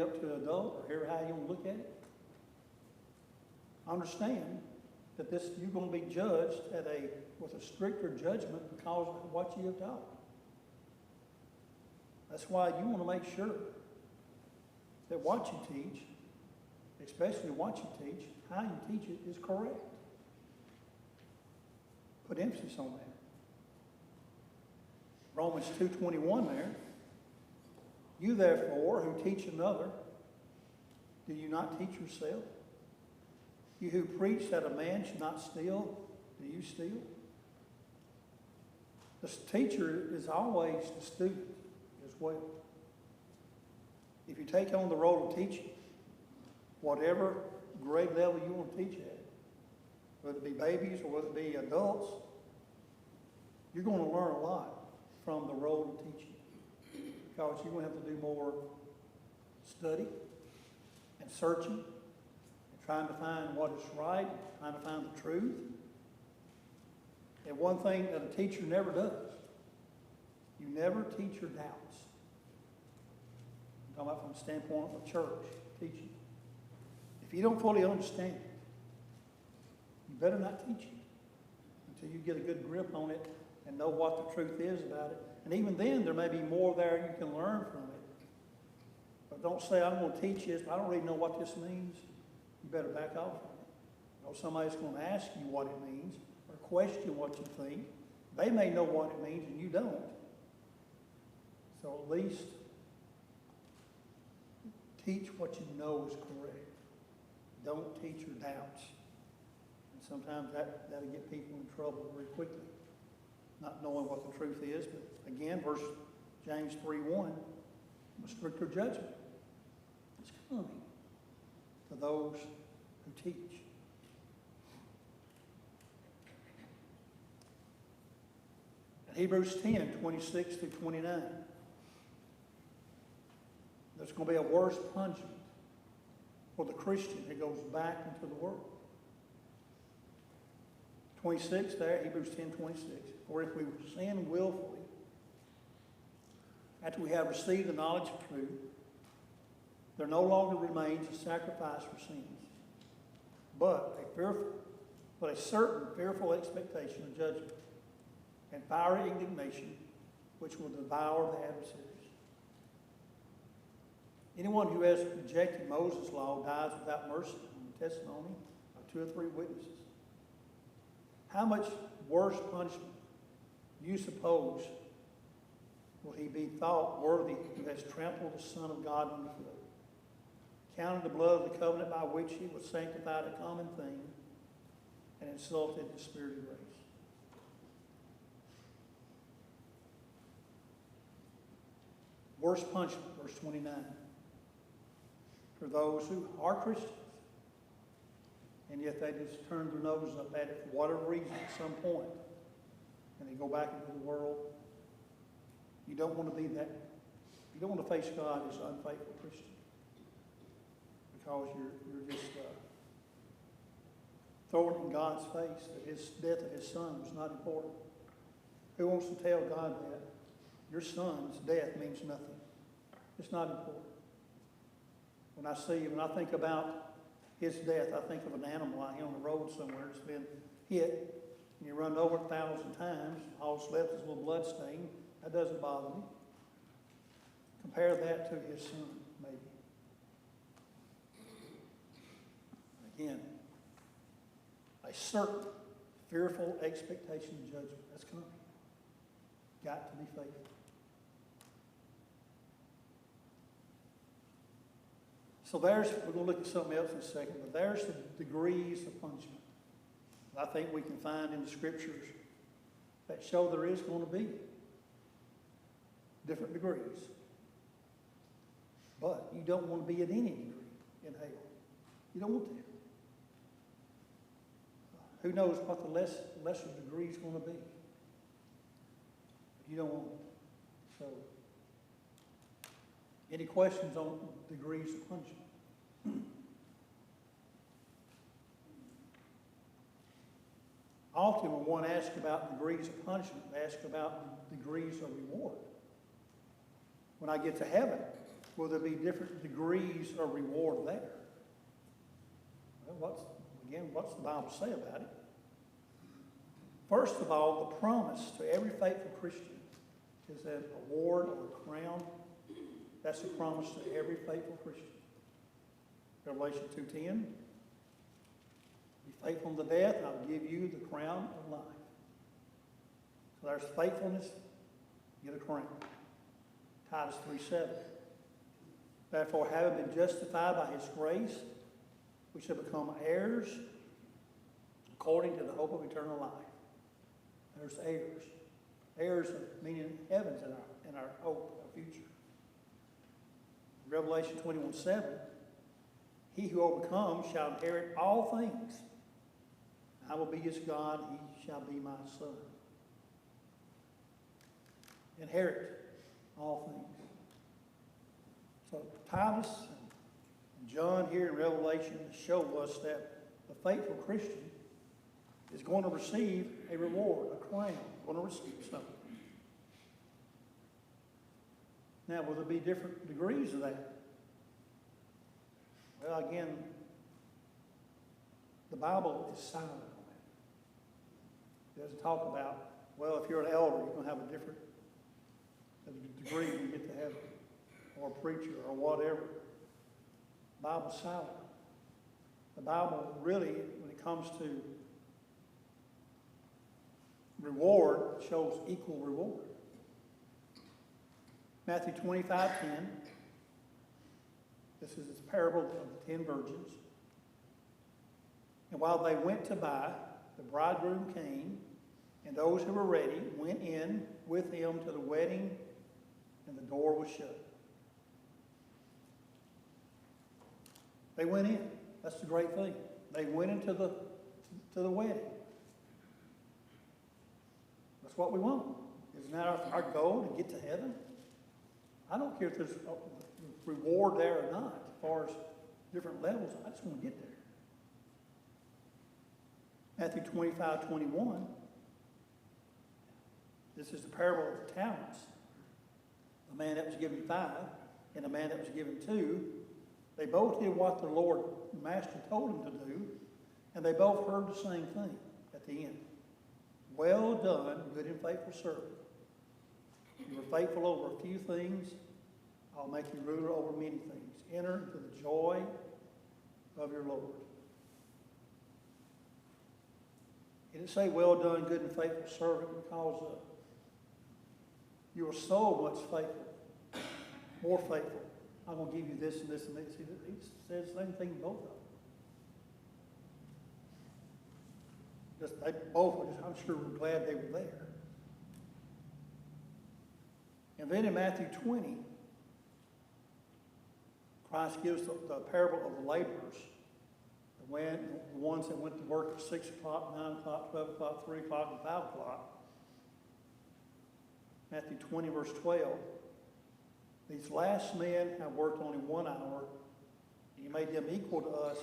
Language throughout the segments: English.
up to an adult, or however how you want to look at it. Understand that you're going to be judged with a stricter judgment because of what you have taught. That's why you want to make sure that what you teach, especially what you teach, how you teach it is correct. Put emphasis on that. Romans 2:21 there. You therefore who teach another, do you not teach yourself? You who preach that a man should not steal, do you steal? The teacher is always the student as well. If you take on the role of teaching, whatever grade level you want to teach at, whether it be babies or whether it be adults, you're going to learn a lot from the role of teaching. Because you're going to have to do more study and searching and trying to find what is right, trying to find the truth. And one thing that a teacher never does, you never teach your doubts. I'm talking about from the standpoint of a church teaching. If you don't fully understand it, you better not teach it until you get a good grip on it and know what the truth is about it. And even then, there may be more there you can learn from it. But don't say, I'm going to teach this, but I don't really know what this means. You better back off from it. You know, somebody's going to ask you what it means or question what you think. They may know what it means and you don't. So at least teach what you know is correct. Don't teach your doubts. And sometimes that'll get people in trouble very quickly, not knowing what the truth is. But again, James 3:1, a stricter judgment is coming to those who teach. In Hebrews 10:26-29, there's going to be a worse punishment for the Christian who goes back into the world. 26 there, Hebrews 10:26. For if we sin willfully, after we have received the knowledge of truth, there no longer remains a sacrifice for sins, but a certain fearful expectation of judgment and fiery indignation, which will devour the adversaries. Anyone who has rejected Moses' law dies without mercy on the testimony of 2 or 3 witnesses. How much worse punishment do you suppose will he be thought worthy who has trampled the Son of God underfoot, counted the blood of the covenant by which he was sanctified a common thing, and insulted the Spirit of grace? Worse punishment, verse 29, for those who are Christians, and yet they just turn their nose up at it for whatever reason at some point, and they go back into the world. You don't want to be that. You don't want to face God as an unfaithful Christian, because you're just throwing in God's face that His death of His Son was not important. Who wants to tell God that? Your son's death means nothing. It's not important. When I think about his death, I think of an animal out here on the road somewhere that's been hit, and you run over 1,000 times, all that's left is a little blood stain. That doesn't bother me. Compare that to his son, maybe. Again, a certain fearful expectation of judgment. That's coming. Got to be faithful. So we're going to look at something else in a second, but there's the degrees of punishment that I think we can find in the Scriptures that show there is going to be different degrees. But you don't want to be at any degree in hell. You don't want to. Who knows what the lesser degree is going to be? But you don't want it. So, any questions on degrees of punishment? Often when one asks about degrees of punishment, they ask about degrees of reward. When I get to heaven, will there be different degrees of reward there? Well, what's the Bible say about it? First of all, the promise to every faithful Christian is an award or a crown. That's a promise to every faithful Christian. Revelation 2:10, be faithful unto death, and I will give you the crown of life. So there's faithfulness, get a crown. Titus 3:7, therefore, having been justified by his grace, we shall become heirs according to the hope of eternal life. There's heirs. Heirs meaning heavens in our hope, our future. Revelation 21:7, he who overcomes shall inherit all things. I will be his God, he shall be my son. Inherit all things. So Titus and John here in Revelation show us that the faithful Christian is going to receive a reward, a crown, going to receive something. Now, will there be different degrees of that? Well, again, the Bible is silent on that. It doesn't talk about, well, if you're an elder, you're going to have a different degree when you get to heaven, or a preacher, or whatever. The Bible's silent. The Bible really, when it comes to reward, shows equal reward. Matthew 25:10. This is the parable of the 10 virgins. And while they went to buy, the bridegroom came, and those who were ready went in with him to the wedding, and the door was shut. They went in. That's the great thing. They went into the wedding. That's what we want. Isn't that our goal, to get to heaven? I don't care if there's a reward there or not, as far as different levels. I just want to get there. Matthew 25:21. This is the parable of the talents. A man that was given 5 and a man that was given 2. They both did what the Lord Master told them to do, and they both heard the same thing at the end. Well done, good and faithful servant. You were faithful over a few things, I'll make you ruler over many things. Enter into the joy of your Lord. He didn't say, well done, good and faithful servant, because you were so much faithful, more faithful. I'm going to give you this and this and this. He says the same thing to both of them. They both were I'm sure, were glad they were there. And then in Matthew 20, Christ gives the parable of the laborers. The ones that went to work at 6 o'clock, 9 o'clock, 12 o'clock, 3 o'clock, and 5 o'clock. Matthew 20, verse 12. These last men have worked only 1 hour, and you made them equal to us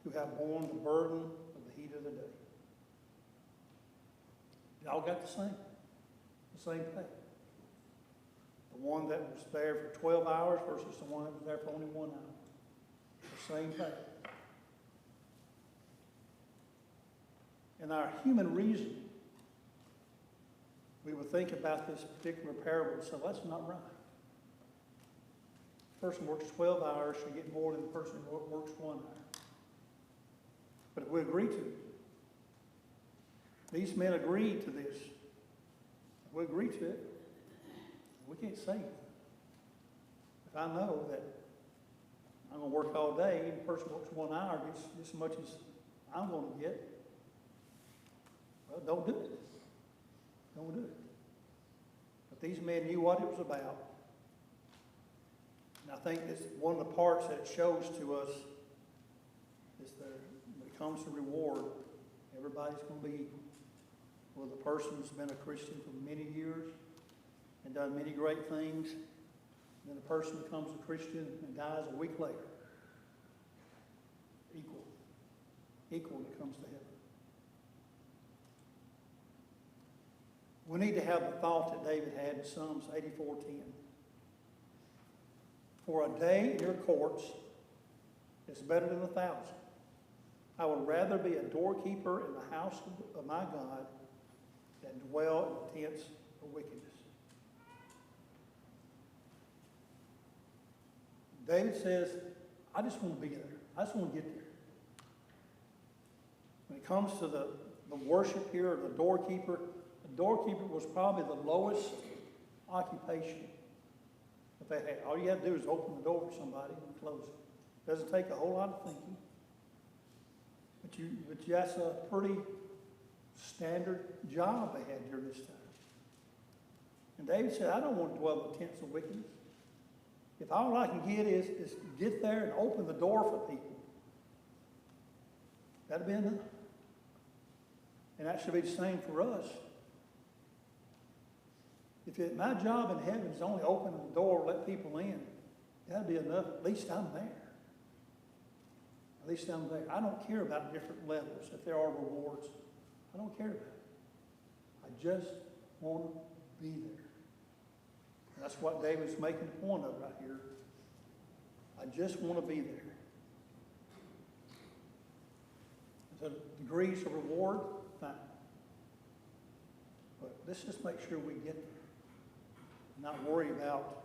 who have borne the burden of the heat of the day. Y'all got the same pay. The one that was there for 12 hours versus the one that was there for only 1 hour. The same pay. In our human reason, we would think about this particular parable and say, well, that's not right. The person works 12 hours should get more than the person who works 1 hour. But if we agree to it, these men agreed to this. If we agree to it, we can't say anything. If I know that I'm going to work all day and the person works 1 hour, gets as much as I'm going to get, well, don't do it. Don't do it. But these men knew what it was about. And I think it's one of the parts that it shows to us is that when it comes to reward, everybody's going to be equal. Well, the person who's been a Christian for many years and done many great things, and then the person becomes a Christian and dies a week later. Equal. Equal when it comes to heaven. We need to have the thought that David had in Psalms 84:10. for a day in your courts is better than 1,000. I would rather be a doorkeeper in the house of my God than dwell in the tents of wickedness. David says, I just want to be there. I just want to get there. When it comes to the worship here, the doorkeeper was probably the lowest occupation that they had. All you had to do is open the door for somebody and close it. Doesn't take a whole lot of thinking. But that's a pretty standard job they had during this time. And David said, I don't want to dwell in the tents of wickedness. If all I can get is get there and open the door for people, that'd be enough. And that should be the same for us. If my job in heaven is only opening the door, let people in, that'd be enough. At least I'm there. At least I'm there. I don't care about different levels, if there are rewards. I don't care about it. I just want to be there. And that's what David's making a point of right here. I just want to be there. The degrees of reward, fine. But let's just make sure we get there. Not worry about,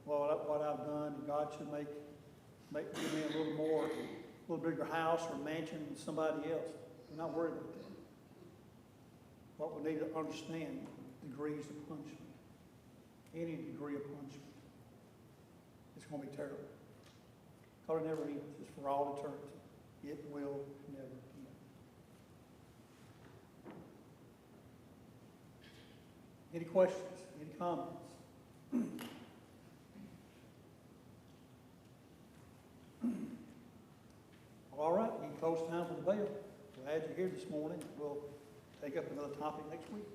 what I've done. God should give me a little more, a little bigger house or mansion than somebody else. We're not worried about that. What we need to understand, degrees of punishment. Any degree of punishment. It's going to be terrible. Because it never ends. It's for all eternity. It will never end. Any questions? Any comments? All right, we can close time for the bell. Glad you're here this morning. We'll take up another topic next week.